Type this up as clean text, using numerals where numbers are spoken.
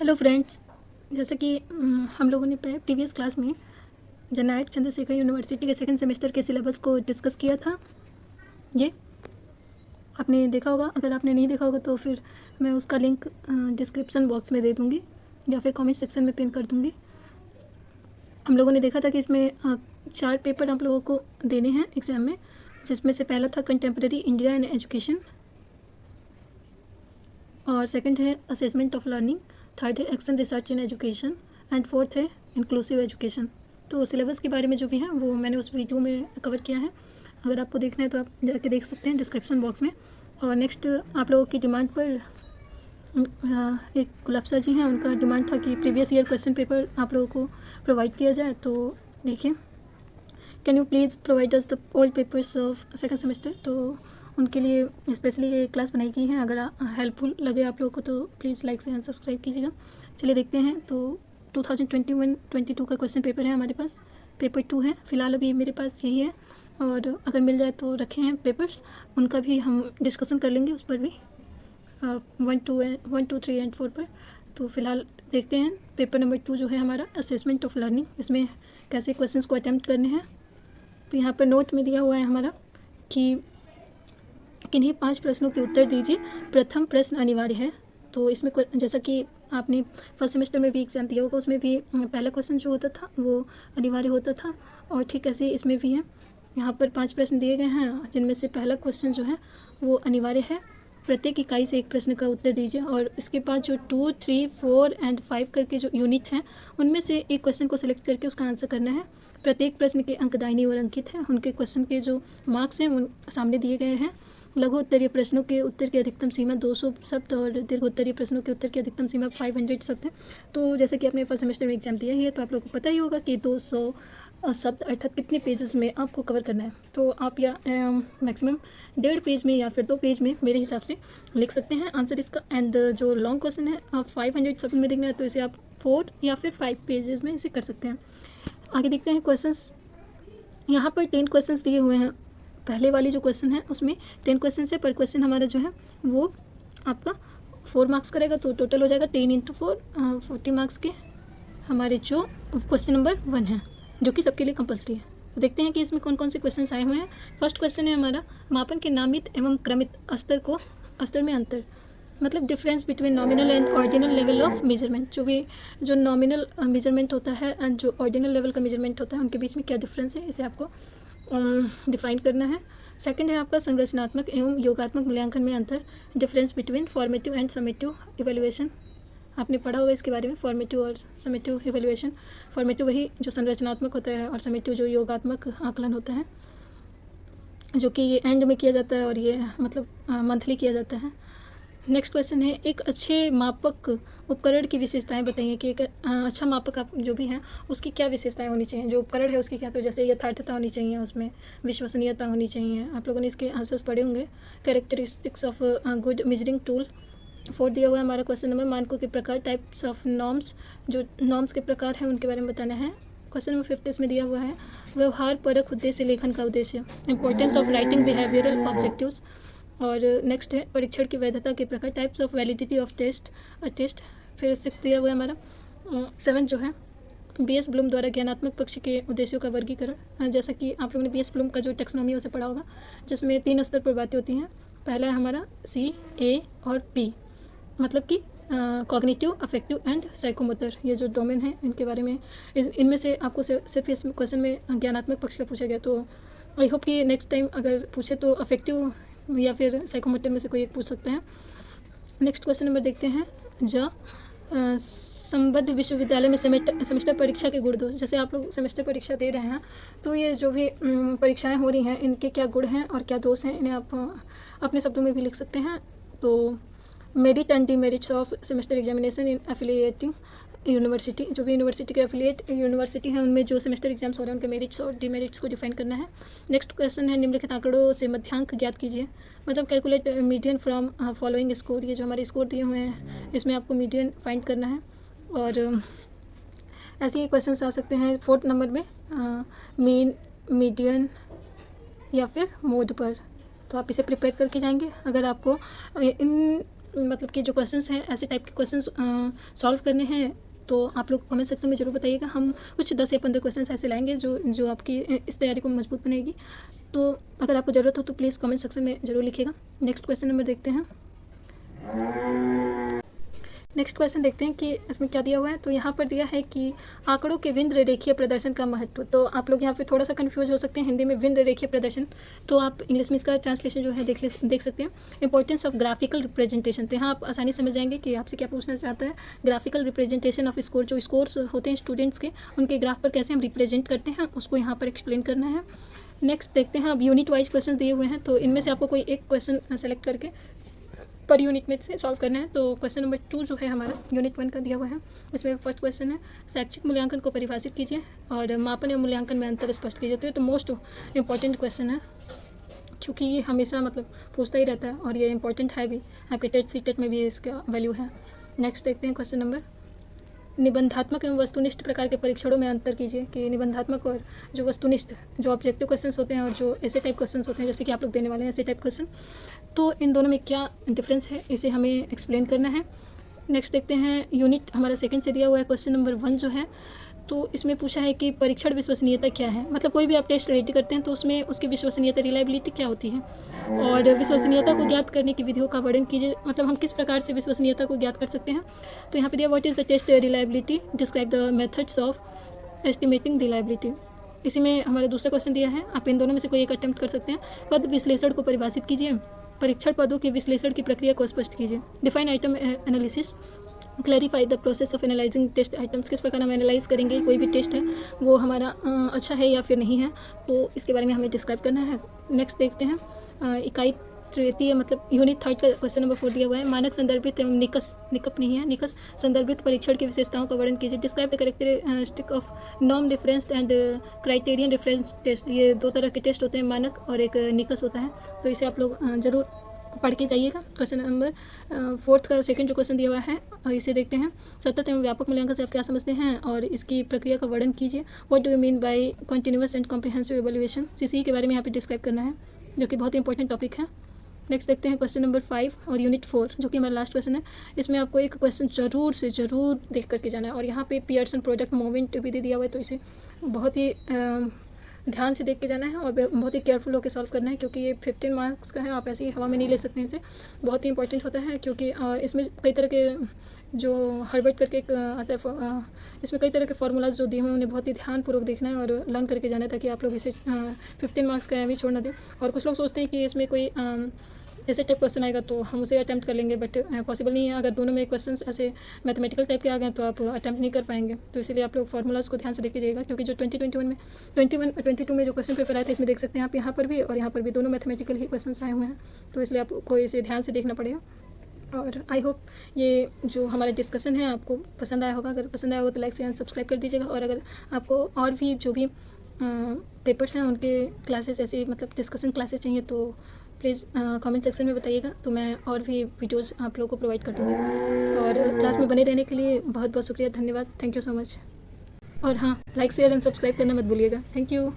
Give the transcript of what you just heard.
Hello friends, जैसे कि हम लोगों ने प्रीवियस क्लास में जननायक चंद्रशेखर यूनिवर्सिटी के सेकंड सेमेस्टर के सिलेबस को डिस्कस किया था। ये आपने देखा होगा। अगर आपने नहीं देखा होगा तो फिर मैं उसका लिंक डिस्क्रिप्शन बॉक्स में दे दूँगी या फिर कमेंट सेक्शन में पिन कर दूँगी। हम लोगों ने देखा था कि इसमें 4 पेपर आप लोगों को देने हैं एग्ज़ाम में, जिसमें से पहला था कंटेम्प्रेरी इंडिया एंड एजुकेशन, और सेकंड है असेसमेंट ऑफ लर्निंग, थर्ड है action research in education and fourth है इंक्लूसिव एजुकेशन। तो सिलेबस के बारे में जो भी है वो मैंने उस वीडियो में कवर किया है। अगर आपको देखना है तो आप जाके देख सकते हैं डिस्क्रिप्शन बॉक्स में। और नेक्स्ट आप लोगों की डिमांड पर एक गुलाब सर जी हैं, उनका डिमांड था कि प्रीवियस ईयर क्वेश्चन पेपर आप लोगों को प्रोवाइड किया जाए। तो देखिए, can you please provide us the all papers of second semester. तो उनके लिए स्पेशली ये क्लास बनाई गई है। अगर हेल्पफुल लगे आप लोगों को तो प्लीज़ लाइक से एंड सब्सक्राइब कीजिएगा। चलिए देखते हैं। तो 2021-22 का क्वेश्चन पेपर है हमारे पास। पेपर 2 है फ़िलहाल, अभी मेरे पास यही है, और अगर मिल जाए तो रखे हैं पेपर्स, उनका भी हम डिस्कशन कर लेंगे उस पर भी, 1, 2, 3 एंड 4 पर। तो फ़िलहाल देखते हैं पेपर नंबर 2 जो है हमारा असेसमेंट ऑफ लर्निंग, इसमें कैसे क्वेश्चंस को अटैम्प्ट करने हैं। तो यहाँ पर नोट में दिया हुआ है हमारा कि किन्हीं 5 प्रश्नों के उत्तर दीजिए, प्रथम प्रश्न अनिवार्य है। तो इसमें जैसा कि आपने फर्स्ट सेमेस्टर में भी एग्ज़ाम दिया होगा, उसमें भी पहला क्वेश्चन जो होता था वो अनिवार्य होता था, और ठीक ऐसे ही इसमें भी है। यहाँ पर 5 प्रश्न दिए गए हैं, जिनमें से पहला क्वेश्चन जो है वो अनिवार्य है। प्रत्येक इकाई से एक प्रश्न का उत्तर दीजिए, और इसके बाद जो 2, 3, 4 एंड 5 करके जो यूनिट हैं, उनमें से एक क्वेश्चन को सिलेक्ट करके उसका आंसर करना है। प्रत्येक प्रश्न के अंक दाहिनी ओर अंकित हैं, उनके क्वेश्चन के जो मार्क्स हैं उन सामने दिए गए हैं। लघु उत्तरीय प्रश्नों के उत्तर की अधिकतम सीमा 200 शब्द और दीर्घ उत्तरीय प्रश्नों के उत्तर की अधिकतम सीमा 500 शब्द है। तो जैसे कि आपने फर्स्ट सेमेस्टर में एग्जाम दिया ही है, तो आप लोगों को पता ही होगा कि 200 शब्द अर्थात कितने पेजेस में आपको कवर करना है। तो आप या मैक्सिमम 1.5 पेज में या फिर 2 पेज में मेरे हिसाब से लिख सकते हैं आंसर इसका। एंड जो लॉन्ग क्वेश्चन है आप 500 शब्द में देखना है, तो इसे आप 4 या फिर 5 पेजेस में इसे कर सकते हैं। आगे देखते हैं क्वेश्चंस। यहाँ पर 10 क्वेश्चंस दिए हुए हैं। पहले वाली जो क्वेश्चन है उसमें 10 क्वेश्चन है, पर क्वेश्चन हमारा जो है वो आपका 4 मार्क्स का रहेगा। तो टोटल हो जाएगा 10 × 4 40 मार्क्स के हमारे जो क्वेश्चन नंबर 1 है, जो कि सबके लिए कंपलसरी है। तो देखते हैं कि इसमें कौन कौन से क्वेश्चन आए हुए हैं। फर्स्ट क्वेश्चन है हमारा, मापन के नामित एवं क्रमित स्तर में अंतर, मतलब difference between nominal and ordinal level of measurement. जो नॉमिनल मेजरमेंट होता है एंड जो ऑर्डिनल लेवल का मेजरमेंट होता है, उनके बीच में क्या डिफरेंस है, इसे आपको डिफाइन करना है। सेकंड है आपका संरचनात्मक एवं योगात्मक मूल्यांकन में अंतर, difference between formative and summative evaluation. आपने पढ़ा होगा इसके बारे में, फॉर्मेटिव और समेटिव इवैल्यूएशन। फॉर्मेटिव वही जो संरचनात्मक होता है, और समेटिव जो योगात्मक आकलन होता है, जो कि ये एंड में किया जाता है और ये मतलब मंथली किया जाता है। नेक्स्ट क्वेश्चन है, एक अच्छे मापक उपकरण की विशेषताएं बताइए कि एक अच्छा मापक आप जो भी हैं उसकी क्या विशेषताएं होनी चाहिए। जो उपकरण है उसकी क्या, तो जैसे यथार्थता होनी चाहिए, उसमें विश्वसनीयता होनी चाहिए। आप लोगों ने इसके आंसर्स पढ़े होंगे। Characteristics of good measuring tool. 4 दिया हुआ है हमारा क्वेश्चन नंबर, मानकों के प्रकार, टाइप्स ऑफ नॉर्म्स, जो नॉर्म्स के प्रकार हैं उनके बारे में बताना है। क्वेश्चन नंबर 5 इसमें दिया हुआ है, व्यवहार परक उद्देश्य लेखन का उद्देश्य, importance of writing behavioural objectives. और नेक्स्ट है परीक्षण की वैधता के प्रकार, types of validity of test. फिर 6 दिया हुआ है हमारा 7 जो है, BS ब्लूम द्वारा ज्ञानात्मक पक्ष के उद्देश्यों का वर्गीकरण। जैसा कि आप लोगों ने BS ब्लूम का जो टेक्सोनॉमी है उसे पढ़ा होगा, जिसमें 3 स्तर पर बातें होती हैं। पहला है हमारा C, A और P, मतलब कि कॉग्निटिव, अफेक्टिव एंड साइकोमोटर। ये जो डोमेन है इनके बारे में, इनमें से आपको सिर्फ इस क्वेश्चन में ज्ञानात्मक पक्ष का पूछा गया। तो आई होप कि नेक्स्ट टाइम अगर पूछे तो अफेक्टिव या फिर साइकोमोटर में से कोई एक पूछ सकते हैं। नेक्स्ट क्वेश्चन नंबर देखते हैं, संबद्ध विश्वविद्यालय में सेमेस्टर परीक्षा के गुण दोष। जैसे आप लोग सेमेस्टर परीक्षा दे रहे हैं, तो ये जो भी परीक्षाएं हो रही हैं इनके क्या गुण हैं और क्या दोष हैं, इन्हें आप अपने शब्दों में भी लिख सकते हैं। तो merit and demerits of semester examination in affiliating university. जो भी यूनिवर्सिटी के एफिलिएट यूनिवर्सिटी हैं उनमें जो सेमेस्टर एग्जाम्स हो रहे हैं उनके मेरिट्स और डिमेरिट्स को डिफाइन करना है। नेक्स्ट क्वेश्चन है, निम्नलिखित आंकड़ों से मध्यांक ज्ञात कीजिए, मतलब calculate median from following score. ये जो हमारे स्कोर दिए हुए हैं इसमें आपको मीडियन फाइंड करना है। और ऐसे ही क्वेश्चन आ सकते हैं 4th नंबर में, मीन, मीडियन या फिर मोड पर। तो आप इसे प्रिपेयर करके जाएंगे। अगर आपको इन मतलब कि जो क्वेश्चंस हैं ऐसे टाइप के क्वेश्चंस सॉल्व करने हैं तो आप लोग कमेंट सेक्शन में ज़रूर बताइएगा। हम कुछ 10 या 15 क्वेश्चंस ऐसे लाएंगे जो आपकी इस तैयारी को मजबूत बनाएगी। तो अगर आपको ज़रूरत हो तो प्लीज़ कमेंट सेक्शन में ज़रूर लिखिएगा। नेक्स्ट क्वेश्चन नंबर देखते हैं। नेक्स्ट क्वेश्चन देखते हैं कि इसमें क्या दिया हुआ है। तो यहाँ पर दिया है कि आंकड़ों के विंद्र रेखीय प्रदर्शन का महत्व। तो आप लोग यहाँ पे थोड़ा सा कंफ्यूज हो सकते हैं, हिंदी में विंद्र रेखीय प्रदर्शन, तो आप इंग्लिश में इसका ट्रांसलेशन जो है देख सकते हैं। इंपॉर्टेंस ऑफ ग्राफिकल रिप्रेजेंटेशन, तो यहाँ आप आसानी समझ जाएंगे कि आपसे क्या पूछना चाहता है। ग्राफिकल रिप्रेजेंटेशन ऑफ स्कोर, जो स्कोर्स होते हैं स्टूडेंट्स के, उनके ग्राफ पर कैसे हम रिप्रेजेंट करते हैं उसको यहाँ पर एक्सप्लेन करना है। नेक्स्ट देखते हैं, अब यूनिट वाइज क्वेश्चन दिए हुए हैं, तो इनमें से आपको कोई एक क्वेश्चन सेलेक्ट करके पर यूनिट में से सॉल्व करना है। तो क्वेश्चन नंबर 2 जो है हमारा यूनिट 1 का दिया हुआ है, इसमें फर्स्ट क्वेश्चन है शैक्षिक मूल्यांकन को परिभाषित कीजिए और मापन एवं मूल्यांकन में अंतर स्पष्ट कीजिए। तो ये तो मोस्ट इंपॉर्टेंट क्वेश्चन है क्योंकि ये हमेशा मतलब पूछता ही रहता है और ये इंपॉर्टेंट है भी, आपके टेट सीटेट में भी इसका वैल्यू है। नेक्स्ट देखते हैं क्वेश्चन नंबर, निबंधात्मक एवं वस्तुनिष्ठ प्रकार के परीक्षणों में अंतर कीजिए। कि निबंधात्मक और जो वस्तुनिष्ठ, जो ऑब्जेक्टिव क्वेश्चंस होते हैं और जो ऐसे टाइप क्वेश्चंस होते हैं जैसे कि आप लोग देने वाले हैं ऐसे टाइप क्वेश्चन, तो इन दोनों में क्या डिफरेंस है इसे हमें एक्सप्लेन करना है। नेक्स्ट देखते हैं यूनिट हमारा सेकंड से दिया हुआ है, क्वेश्चन नंबर 1 जो है, तो इसमें पूछा है कि परीक्षण विश्वसनीयता क्या है। मतलब कोई भी आप टेस्ट रेडी करते हैं तो उसमें उसकी विश्वसनीयता, रिलायबिलिटी क्या होती है, और विश्वसनीयता को ज्ञात करने की विधियों का वर्णन कीजिए। मतलब हम किस प्रकार से विश्वसनीयता को ज्ञात कर सकते हैं। तो यहाँ पे दिया what is the test reliability, describe the methods of estimating reliability. इसी में हमारा दूसरा क्वेश्चन दिया है, आप इन दोनों में से कोई एक अटेम्प्ट कर सकते हैं। पद विश्लेषण को परिभाषित कीजिए, परीक्षण पदों के विश्लेषण की प्रक्रिया को स्पष्ट कीजिए। Define item analysis, clarify the process of analysing test items, किस प्रकार हम एनालाइज करेंगे कोई भी टेस्ट है वो हमारा अच्छा है या फिर नहीं है, तो इसके बारे में हमें डिस्क्राइब करना है। नेक्स्ट देखते हैं इकाई तृतीय मतलब यूनिट 3 का क्वेश्चन नंबर 4 दिया हुआ है, मानक संदर्भित एवं निकस संदर्भित परीक्षण की विशेषताओं का वर्णन कीजिए। Describe the characteristic of norm difference and criterion difference test. ये 2 तरह के टेस्ट होते हैं, मानक और एक निकस होता है, तो इसे आप लोग ज़रूर पढ़ के जाइएगा। क्वेश्चन नंबर 4 का सेकंड जो क्वेश्चन दिया हुआ है इसे देखते हैं, सतत एवं व्यापक मूल्यांकन से आप क्या समझते हैं और इसकी प्रक्रिया का वर्णन कीजिए। What do you mean by continuous and comprehensive evaluation, CCE के बारे में यहाँ पे डिस्क्राइब करना है, जो कि बहुत ही इंपॉर्टेंट टॉपिक है। नेक्स्ट देखते हैं क्वेश्चन नंबर 5 और यूनिट 4 जो कि हमारा लास्ट क्वेश्चन है। इसमें आपको एक क्वेश्चन ज़रूर देख करके जाना है और यहाँ पे पियर्सन प्रोडक्ट मोमेंट भी दिया हुआ है, तो इसे बहुत ही ध्यान से देख के जाना है और बहुत ही केयरफुल होकर सॉल्व करना है क्योंकि ये 15 मार्क्स का है, आप ऐसे ही हवा में नहीं ले सकते हैं इसे। बहुत ही इंपॉर्टेंट होता है क्योंकि इसमें कई तरह के जो हर्बर्ट करके एक आता है, इसमें कई तरह के फार्मूलाज जो दिए हुए हैं उन्हें बहुत ही ध्यानपूर्वक देखना है और लर्न करके जाना है ताकि आप लोग इसे 15 मार्क्स का भी छोड़ ना दें। और कुछ लोग सोचते हैं कि इसमें कोई ऐसे टाइप क्वेश्चन आएगा तो हम उसे अटैम्प्ट कर लेंगे, बट पॉसिबल नहीं है। अगर दोनों में क्वेश्चन ऐसे मैथमेटिकल टाइप के आ गए तो आप अटैम्प्ट नहीं कर पाएंगे, तो इसलिए आप लोग फार्मूलाज को ध्यान से देख लीजिएगा क्योंकि जो 22 में जो क्वेश्चन पेपर आए थे इसमें देख सकते हैं आप, यहाँ पर भी और यहाँ पर भी दोनों मैथमेटिकल ही क्वेश्चन आए हुए हैं, तो इसलिए आपको इसे ध्यान से देखना पड़ेगा। और आई होप ये जो हमारा डिस्कशन है आपको पसंद आया होगा। अगर पसंद आया होगा तो लाइक शेयर एंड सब्सक्राइब कर दीजिएगा। और अगर आपको और भी जो भी पेपर्स हैं उनके क्लासेस ऐसे मतलब डिस्कशन क्लासेस चाहिए तो प्लीज़ कमेंट सेक्शन में बताइएगा, तो मैं और भी वीडियोस आप लोगों को प्रोवाइड कर दूँगी। और क्लास में बने रहने के लिए बहुत बहुत शुक्रिया, धन्यवाद, थैंक यू सो मच। और हाँ, लाइक शेयर एंड सब्सक्राइब करना मत भूलिएगा। Thank you.